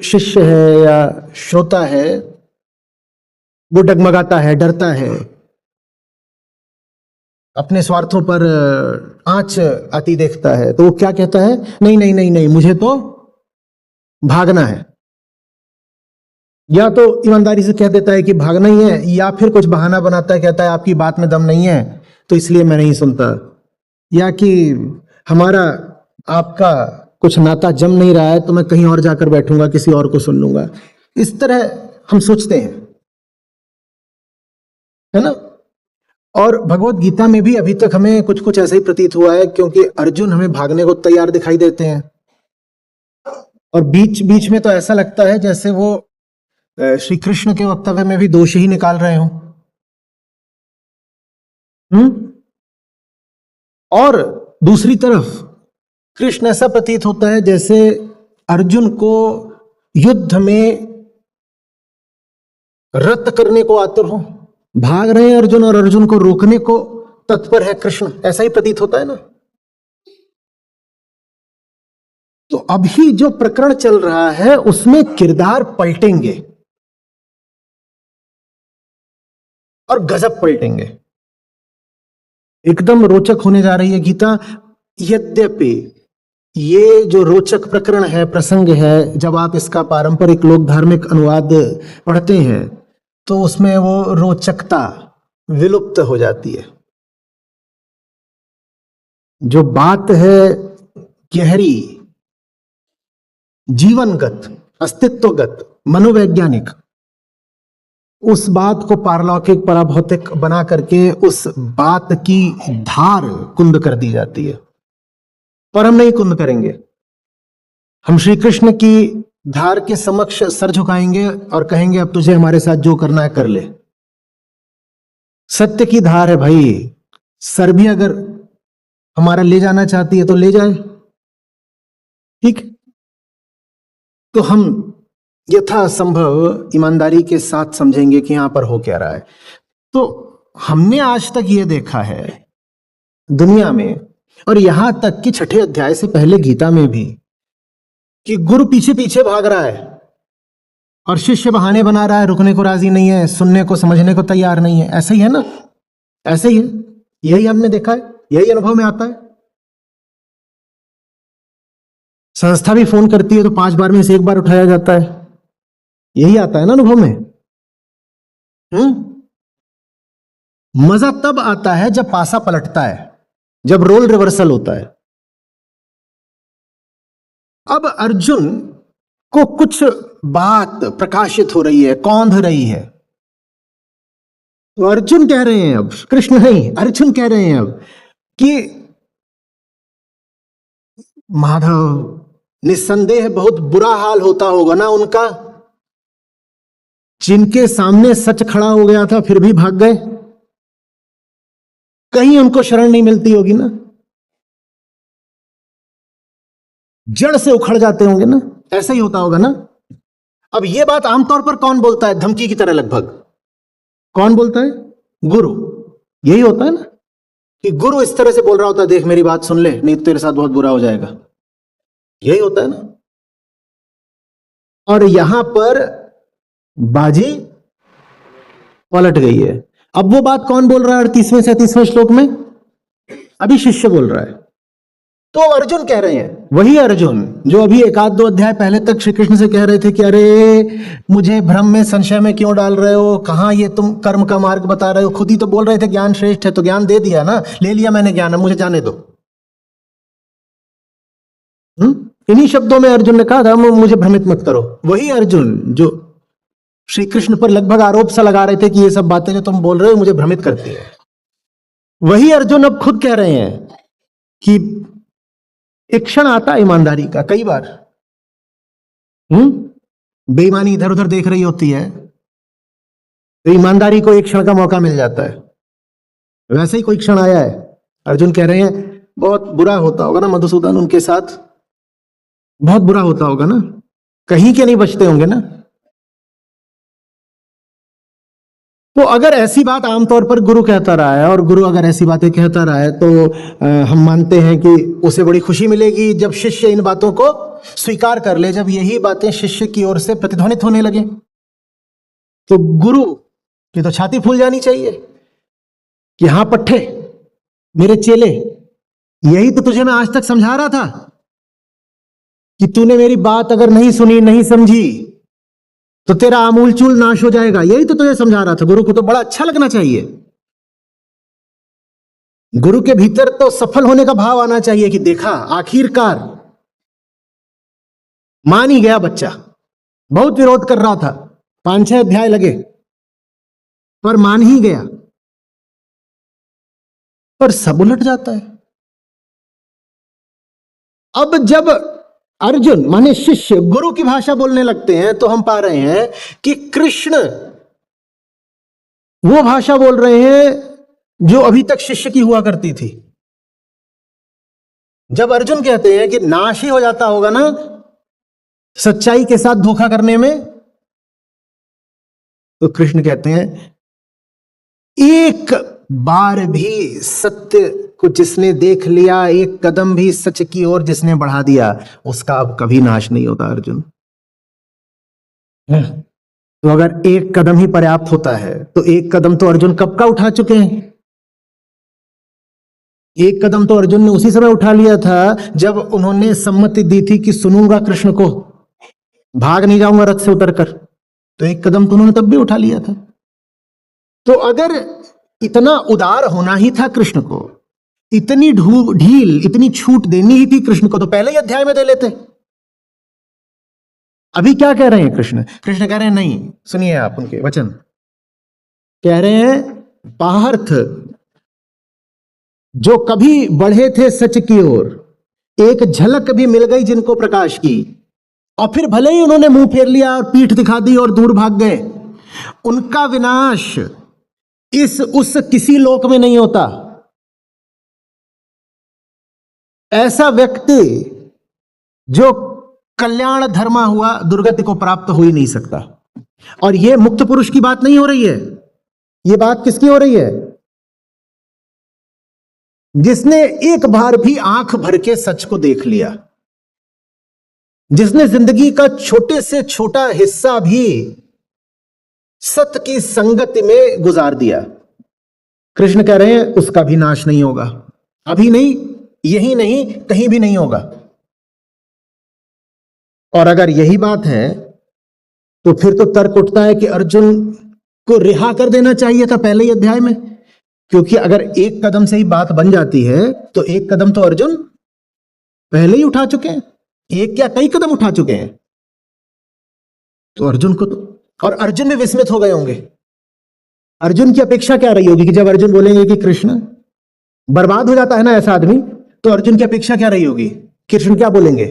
शिष्य है या श्रोता है वो डगमगाता है, डरता है, अपने स्वार्थों पर आंच आती देखता है, तो वो क्या कहता है? नहीं नहीं नहीं नहीं, मुझे तो भागना है। या तो ईमानदारी से कह देता है कि भागना ही है, या फिर कुछ बहाना बनाता है, कहता है आपकी बात में दम नहीं है तो इसलिए मैं नहीं सुनता, या कि हमारा आपका कुछ नाता जम नहीं रहा है तो मैं कहीं और जाकर बैठूंगा, किसी और को सुन लूंगा। इस तरह हम सोचते हैं, है ना। और भगवत गीता में भी अभी तक हमें कुछ कुछ ऐसा ही प्रतीत हुआ है, क्योंकि अर्जुन हमें भागने को तैयार दिखाई देते हैं और बीच बीच में तो ऐसा लगता है जैसे वो श्री कृष्ण के वक्तव्य में भी दोष ही निकाल रहे हो। और दूसरी तरफ कृष्ण ऐसा प्रतीत होता है जैसे अर्जुन को युद्ध में रत करने को आतुर हो, भाग रहे हैं अर्जुन और अर्जुन को रोकने को तत्पर है कृष्ण, ऐसा ही प्रतीत होता है ना। तो अभी जो प्रकरण चल रहा है उसमें किरदार पलटेंगे और गजब पलटेंगे, एकदम रोचक होने जा रही है गीता। यद्यपि ये जो रोचक प्रकरण है, प्रसंग है, जब आप इसका पारंपरिक लोक धार्मिक अनुवाद पढ़ते हैं तो उसमें वो रोचकता विलुप्त हो जाती है। जो बात है गहरी, जीवनगत, अस्तित्वगत, मनोवैज्ञानिक, उस बात को पारलौकिक पराभौतिक बना करके उस बात की धार कुंद कर दी जाती है। पर हम नहीं कुंद करेंगे, हम श्री कृष्ण की धार के समक्ष सर झुकाएंगे और कहेंगे अब तुझे हमारे साथ जो करना है कर ले। सत्य की धार है भाई, सर भी अगर हमारा ले जाना चाहती है तो ले जाए, ठीक। तो हम यथासंभव ईमानदारी के साथ समझेंगे कि यहां पर हो क्या रहा है। तो हमने आज तक ये देखा है दुनिया में, और यहां तक कि 6ठे अध्याय से पहले गीता में भी, कि गुरु पीछे पीछे भाग रहा है और शिष्य बहाने बना रहा है, रुकने को राजी नहीं है, सुनने को समझने को तैयार नहीं है। ऐसा ही है ना, ऐसे ही है, यही हमने देखा है, यही अनुभव में आता है। संस्था भी फोन करती है तो 5 बार में से 1 बार उठाया जाता है, यही आता है ना अनुभव में। मजा तब आता है जब पासा पलटता है, जब रोल रिवर्सल होता है। अब अर्जुन को कुछ बात प्रकाशित हो रही है, कौंध रही है, तो अर्जुन कह रहे हैं, अब कृष्ण नहीं, अर्जुन कह रहे हैं अब कि माधव, निस्संदेह बहुत बुरा हाल होता होगा ना उनका, जिनके सामने सच खड़ा हो गया था फिर भी भाग गए, कहीं उनको शरण नहीं मिलती होगी ना, जड़ से उखड़ जाते होंगे ना, ऐसा ही होता होगा ना। अब यह बात आमतौर पर कौन बोलता है, धमकी की तरह लगभग? कौन बोलता है? गुरु। यही होता है ना कि गुरु इस तरह से बोल रहा होता है, देख मेरी बात सुन ले नहीं तो तेरे साथ बहुत बुरा हो जाएगा, यही होता है ना। और यहां पर बाजी पलट गई है। अब वो बात कौन बोल रहा है 38वें से 37वें श्लोक में? अभी शिष्य बोल रहा है। तो अर्जुन कह रहे हैं, वही अर्जुन जो अभी 1-2 अध्याय पहले तक श्री कृष्ण से कह रहे थे कि अरे मुझे भ्रम में, संशय में क्यों डाल रहे हो, कहां ये तुम कर्म का मार्ग बता रहे हो, खुद ही तो बोल रहे थे ज्ञान श्रेष्ठ है, तो ज्ञान दे दिया ना, ले लिया मैंने ज्ञान, अब मुझे जाने दो। इन्हीं शब्दों में अर्जुन ने कहा था मुझे भ्रमित मत करो। वही अर्जुन जो श्री कृष्ण पर लगभग आरोप सा लगा रहे थे कि ये सब बातें जो तुम बोल रहे हो मुझे भ्रमित करती है, वही अर्जुन अब खुद कह रहे हैं कि एक क्षण आता है ईमानदारी का, कई बार बेईमानी इधर उधर देख रही होती है तो ईमानदारी को एक क्षण का मौका मिल जाता है। वैसे ही कोई क्षण आया है, अर्जुन कह रहे हैं बहुत बुरा होता होगा ना मधुसूदन, उनके साथ बहुत बुरा होता होगा ना, कहीं के नहीं बचते होंगे ना। तो अगर ऐसी बात आमतौर पर गुरु कहता रहा है, और गुरु अगर ऐसी बातें कहता रहा है, तो हम मानते हैं कि उसे बड़ी खुशी मिलेगी जब शिष्य इन बातों को स्वीकार कर ले, जब यही बातें शिष्य की ओर से प्रतिध्वनित होने लगे। तो गुरु की तो छाती फूल जानी चाहिए कि हाँ पट्टे, मेरे चेले, यही तो तुझे मैं आज तक समझा रहा था कि तूने मेरी बात अगर नहीं सुनी, नहीं समझी, तो तेरा आमूलचूल नाश हो जाएगा। यही तो तुझे समझा रहा था। गुरु को तो बड़ा अच्छा लगना चाहिए। गुरु के भीतर तो सफल होने का भाव आना चाहिए कि देखा, आखिरकार मान ही गया बच्चा। बहुत विरोध कर रहा था, 5-6 अध्याय लगे, पर मान ही गया। पर सब उलट जाता है। अब जब अर्जुन माने शिष्य गुरु की भाषा बोलने लगते हैं, तो हम पा रहे हैं कि कृष्ण वो भाषा बोल रहे हैं जो अभी तक शिष्य की हुआ करती थी। जब अर्जुन कहते हैं कि नाश ही हो जाता होगा ना सच्चाई के साथ धोखा करने में, तो कृष्ण कहते हैं एक बार भी सत्य को जिसने देख लिया, एक कदम भी सच की ओर जिसने बढ़ा दिया, उसका अब कभी नाश नहीं होता अर्जुन। तो अगर एक कदम ही पर्याप्त होता है, तो एक कदम तो अर्जुन कब का उठा चुके हैं। एक कदम तो अर्जुन ने उसी समय उठा लिया था जब उन्होंने सम्मति दी थी कि सुनूंगा कृष्ण को, भाग नहीं जाऊंगा रथ से उतरकर। तो एक कदम तो उन्होंने तब भी उठा लिया था। तो अगर इतना उदार होना ही था कृष्ण को, इतनी ढील, इतनी छूट देनी ही थी कृष्ण को, तो पहले ही अध्याय में दे लेते। अभी क्या कह रहे हैं कृष्ण? कृष्ण कह रहे हैं नहीं, सुनिए आप उनके वचन। कह रहे हैं पार्थ, जो कभी बढ़े थे सच की ओर, एक झलक भी मिल गई जिनको प्रकाश की, और फिर भले ही उन्होंने मुंह फेर लिया और पीठ दिखा दी और दूर भाग गए, उनका विनाश उस किसी लोक में नहीं होता। ऐसा व्यक्ति जो कल्याण धर्मा हुआ दुर्गति को प्राप्त हो ही नहीं सकता। और यह मुक्त पुरुष की बात नहीं हो रही है, यह बात किसकी हो रही है? जिसने एक बार भी आंख भर के सच को देख लिया, जिसने जिंदगी का छोटे से छोटा हिस्सा भी सत्य की संगति में गुजार दिया। कृष्ण कह रहे हैं उसका भी नाश नहीं होगा, अभी नहीं, यही नहीं, कहीं भी नहीं होगा। और अगर यही बात है तो फिर तो तर्क उठता है कि अर्जुन को रिहा कर देना चाहिए था पहले ही अध्याय में, क्योंकि अगर एक कदम से ही बात बन जाती है तो एक कदम तो अर्जुन पहले ही उठा चुके हैं, एक क्या कई कदम उठा चुके हैं। तो अर्जुन को तो, और अर्जुन भी विस्मित हो गए होंगे। अर्जुन की अपेक्षा क्या रही होगी कि जब अर्जुन बोलेंगे कि कृष्ण बर्बाद हो जाता है ना ऐसा आदमी, तो अर्जुन की अपेक्षा क्या रही होगी? कृष्ण क्या बोलेंगे?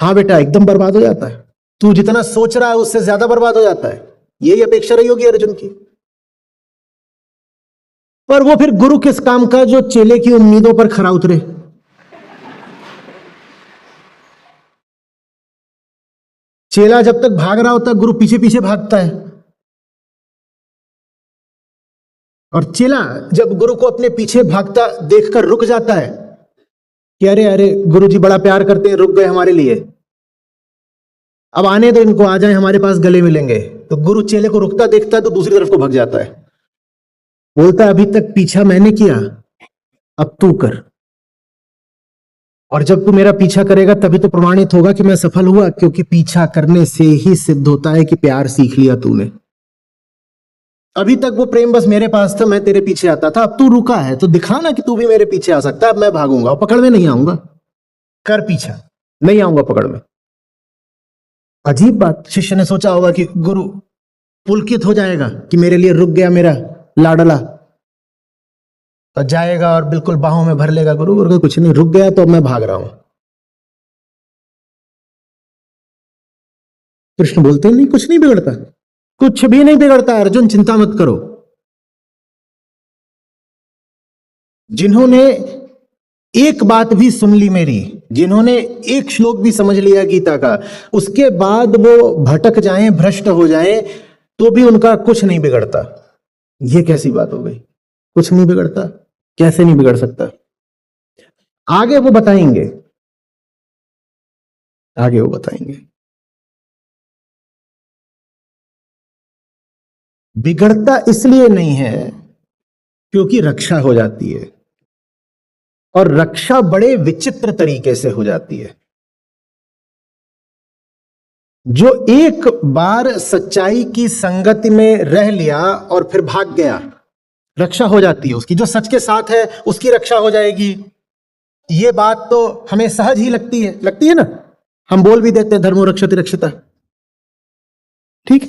हाँ बेटा एकदम बर्बाद हो जाता है, तू जितना सोच रहा है उससे ज्यादा बर्बाद हो जाता है, यही अपेक्षा रही होगी अर्जुन की। पर वो फिर गुरु किस काम का जो चेले की उम्मीदों पर खरा उतरे। चेला जब तक भाग रहा होता है, गुरु पीछे पीछे भागता है। और चेला जब गुरु को अपने पीछे भागता देखकर रुक जाता है कि अरे अरे गुरु जी बड़ा प्यार करते हैं, रुक गए हमारे लिए, अब आने दो इनको, आ जाए हमारे पास, गले मिलेंगे। तो गुरु चेले को रुकता देखता है तो दूसरी तरफ को भाग जाता है, बोलता है अभी तक पीछा मैंने किया, अब तू कर, और जब तू मेरा पीछा करेगा तभी तो प्रमाणित होगा कि मैं सफल हुआ, क्योंकि पीछा करने से ही सिद्ध होता है कि प्यार सीख लिया तूने। अभी तक वो प्रेम बस मेरे पास था, मैं तेरे पीछे आता था, अब तू रुका है तो दिखा ना कि तू भी मेरे पीछे आ सकता है। अब मैं भागूंगा, पकड़ में नहीं आऊंगा, कर पीछा, नहीं आऊंगा पकड़ में। अजीब बात, शिष्य ने सोचा होगा कि गुरु पुलकित हो जाएगा कि मेरे लिए रुक गया मेरा लाडला, तो जाएगा और बिल्कुल बाहों में भर लेगा गुरु, गुरु कुछ नहीं, रुक गया तो मैं भाग रहा हूं। कृष्ण बोलते नहीं, कुछ नहीं बिगड़ता, कुछ भी नहीं बिगड़ता अर्जुन, चिंता मत करो। जिन्होंने एक बात भी सुन ली मेरी, जिन्होंने एक श्लोक भी समझ लिया गीता का, उसके बाद वो भटक जाएं, भ्रष्ट हो जाएं, तो भी उनका कुछ नहीं बिगड़ता। ये कैसी बात हो गई? कुछ नहीं बिगड़ता। कैसे नहीं बिगड़ सकता? आगे वो बताएंगे, आगे वो बताएंगे। बिगड़ता इसलिए नहीं है क्योंकि रक्षा हो जाती है, और रक्षा बड़े विचित्र तरीके से हो जाती है। जो एक बार सच्चाई की संगति में रह लिया और फिर भाग गया, रक्षा हो जाती है उसकी। जो सच के साथ है उसकी रक्षा हो जाएगी। ये बात तो हमें सहज ही लगती है ना। हम बोल भी देते हैं धर्मो रक्षति रक्षिता, ठीक है।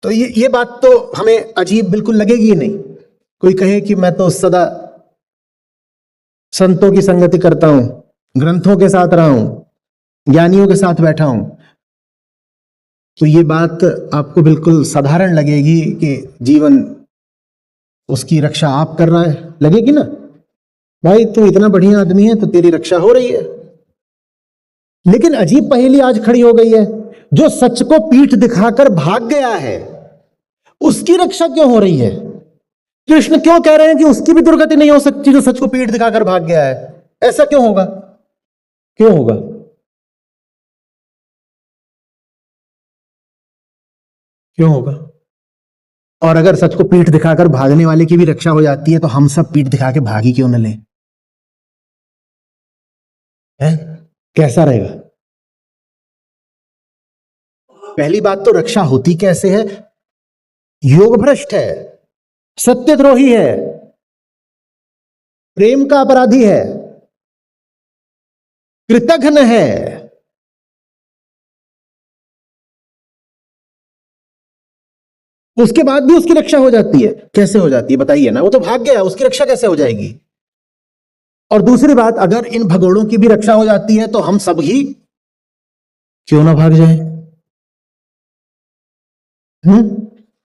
तो ये बात तो हमें अजीब बिल्कुल लगेगी ही नहीं। कोई कहे कि मैं तो सदा संतों की संगति करता हूं, ग्रंथों के साथ रहा हूं, ज्ञानियों के साथ बैठा हूं, तो ये बात आपको बिल्कुल साधारण लगेगी कि जीवन उसकी रक्षा आप कर रहा है, लगेगी ना। भाई तू इतना बढ़िया आदमी है तो तेरी रक्षा हो रही है। लेकिन अजीब पहेली आज खड़ी हो गई है, जो सच को पीठ दिखाकर भाग गया है उसकी रक्षा क्यों हो रही है? कृष्ण क्यों कह रहे हैं कि उसकी भी दुर्गति नहीं हो सकती जो सच को पीठ दिखाकर भाग गया है? ऐसा क्यों होगा? क्यों होगा? क्यों होगा? और अगर सच को पीठ दिखाकर भागने वाले की भी रक्षा हो जाती है तो हम सब पीठ दिखा के भागी क्यों न लें? है? कैसा रहेगा? पहली बात तो रक्षा होती कैसे है? योग भ्रष्ट है, सत्यद्रोही है, प्रेम का अपराधी है, कृतघ्न है, उसके बाद भी उसकी रक्षा हो जाती है। कैसे हो जाती है बताइए ना? वो तो भाग गया, उसकी रक्षा कैसे हो जाएगी? और दूसरी बात, अगर इन भगोड़ों की भी रक्षा हो जाती है तो हम सब ही क्यों ना भाग जाएं?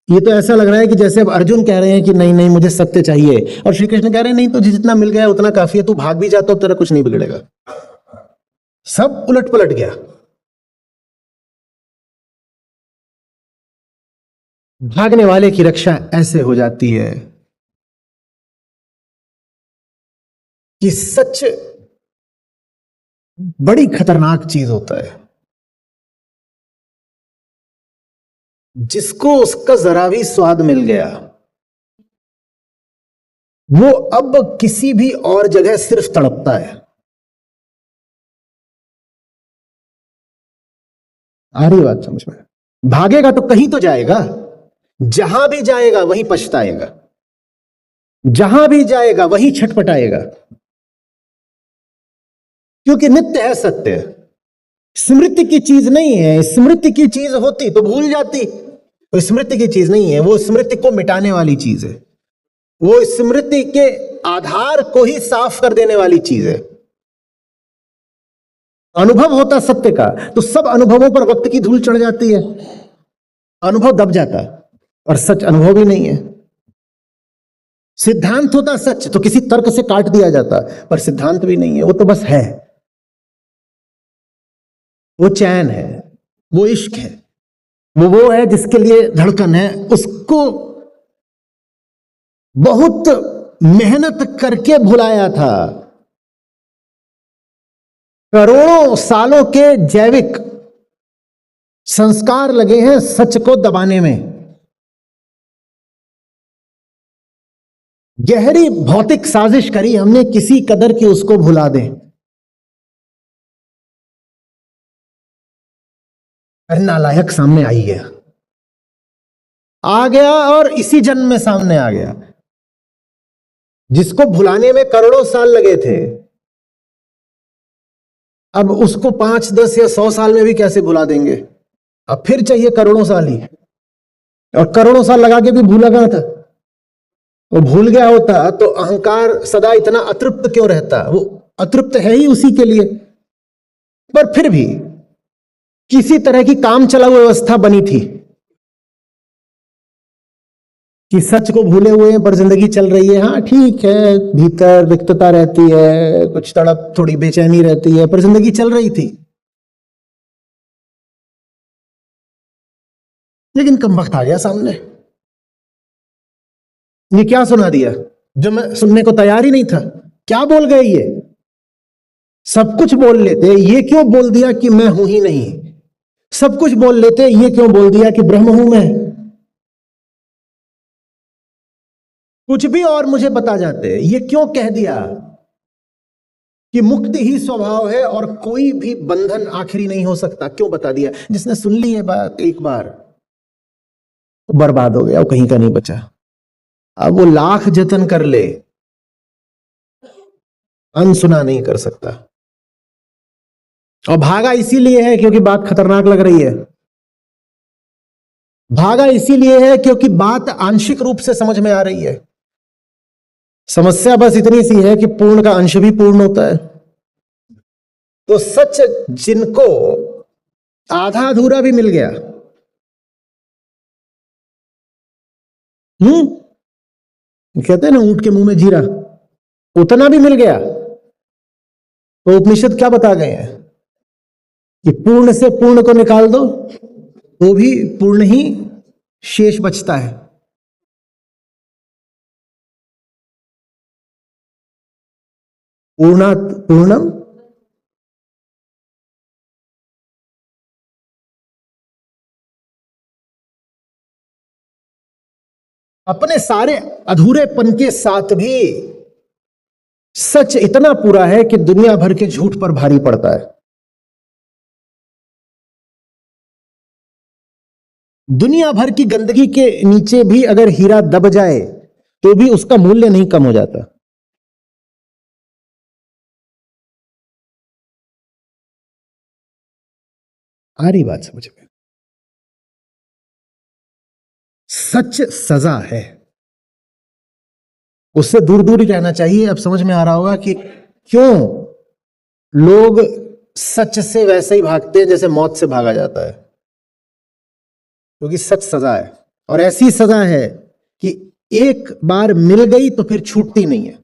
ये तो ऐसा लग रहा है कि जैसे अब अर्जुन कह रहे हैं कि नहीं नहीं मुझे सत्य चाहिए, और श्री कृष्ण कह रहे हैं नहीं तुझे जितना मिल गया उतना काफी है, तू भाग भी जाता तो तेरा कुछ नहीं बिगड़ेगा। सब उलट पलट गया। भागने वाले की रक्षा ऐसे हो जाती है कि सच बड़ी खतरनाक चीज होता है। जिसको उसका जरा भी स्वाद मिल गया वो अब किसी भी और जगह सिर्फ तड़पता है। आ रही बात समझ में? भागेगा तो कहीं तो जाएगा, जहां भी जाएगा वहीं पछताएगा, जहां भी जाएगा वहीं छटपटाएगा, क्योंकि नित्य है सत्य। स्मृति की चीज नहीं है। स्मृति की चीज होती तो भूल जाती। वो स्मृति की चीज नहीं है, वो स्मृति को मिटाने वाली चीज है। वो स्मृति के आधार को ही साफ कर देने वाली चीज है। अनुभव होता सत्य का तो सब अनुभवों पर वक्त की धूल चढ़ जाती है, अनुभव दब जाता है। और सच अनुभव भी नहीं है। सिद्धांत होता सच तो किसी तर्क से काट दिया जाता, पर सिद्धांत भी नहीं है, वो तो बस है। वो चैन है, वो इश्क है, वो है जिसके लिए धड़कन है। उसको बहुत मेहनत करके भुलाया था। करोड़ों सालों के जैविक संस्कार लगे हैं सच को दबाने में। गहरी भौतिक साजिश करी हमने किसी कदर की उसको भुला दें। नालायक सामने आई गया, आ गया और इसी जन्म में सामने आ गया। जिसको भुलाने में करोड़ों साल लगे थे, अब उसको 5, 10 या 100 साल में भी कैसे भुला देंगे? अब फिर चाहिए करोड़ों साल ही, और करोड़ों साल लगा के भी भूला कहां था? वो भूल गया होता तो अहंकार सदा इतना अतृप्त क्यों रहता? वो अतृप्त है ही उसी के लिए। पर फिर भी किसी तरह की काम चलाऊ व्यवस्था बनी थी कि सच को भूले हुए हैं पर जिंदगी चल रही है। हाँ ठीक है, भीतर रिक्तता रहती है, कुछ तड़प, थोड़ी बेचैनी रहती है, पर जिंदगी चल रही थी। लेकिन कम वक्त आ गया सामने। ये क्या सुना दिया जो मैं सुनने को तैयार ही नहीं था? क्या बोल गए ये? सब कुछ बोल लेते, ये क्यों बोल दिया कि मैं हूं ही नहीं? सब कुछ बोल लेते, ये क्यों बोल दिया कि ब्रह्म हूं मैं? कुछ भी और मुझे बता जाते, ये क्यों कह दिया कि मुक्ति ही स्वभाव है और कोई भी बंधन आखिरी नहीं हो सकता? क्यों बता दिया? जिसने सुन ली है बात एक बार, बर्बाद हो गया, वो कहीं का नहीं बचा। अब वो लाख जतन कर ले, अनसुना नहीं कर सकता। और भागा इसीलिए है क्योंकि बात खतरनाक लग रही है। भागा इसीलिए है क्योंकि बात आंशिक रूप से समझ में आ रही है। समस्या बस इतनी सी है कि पूर्ण का अंश भी पूर्ण होता है। तो सच जिनको आधा अधूरा भी मिल गया, कहते हैं ना ऊंट के मुंह में जीरा, उतना भी मिल गया, तो उपनिषद क्या बता गए हैं कि पूर्ण से पूर्ण को निकाल दो तो भी पूर्ण ही शेष बचता है। पूर्णात पूर्णम, अपने सारे अधूरेपन के साथ भी सच इतना पूरा है कि दुनिया भर के झूठ पर भारी पड़ता है। दुनिया भर की गंदगी के नीचे भी अगर हीरा दब जाए तो भी उसका मूल्य नहीं कम हो जाता। आ रही बात समझ में? सच सजा है, उससे दूर दूर ही रहना चाहिए। अब समझ में आ रहा होगा कि क्यों लोग सच से वैसे ही भागते हैं जैसे मौत से भागा जाता है। क्योंकि सच सजा है, और ऐसी सजा है कि एक बार मिल गई तो फिर छूटती नहीं है।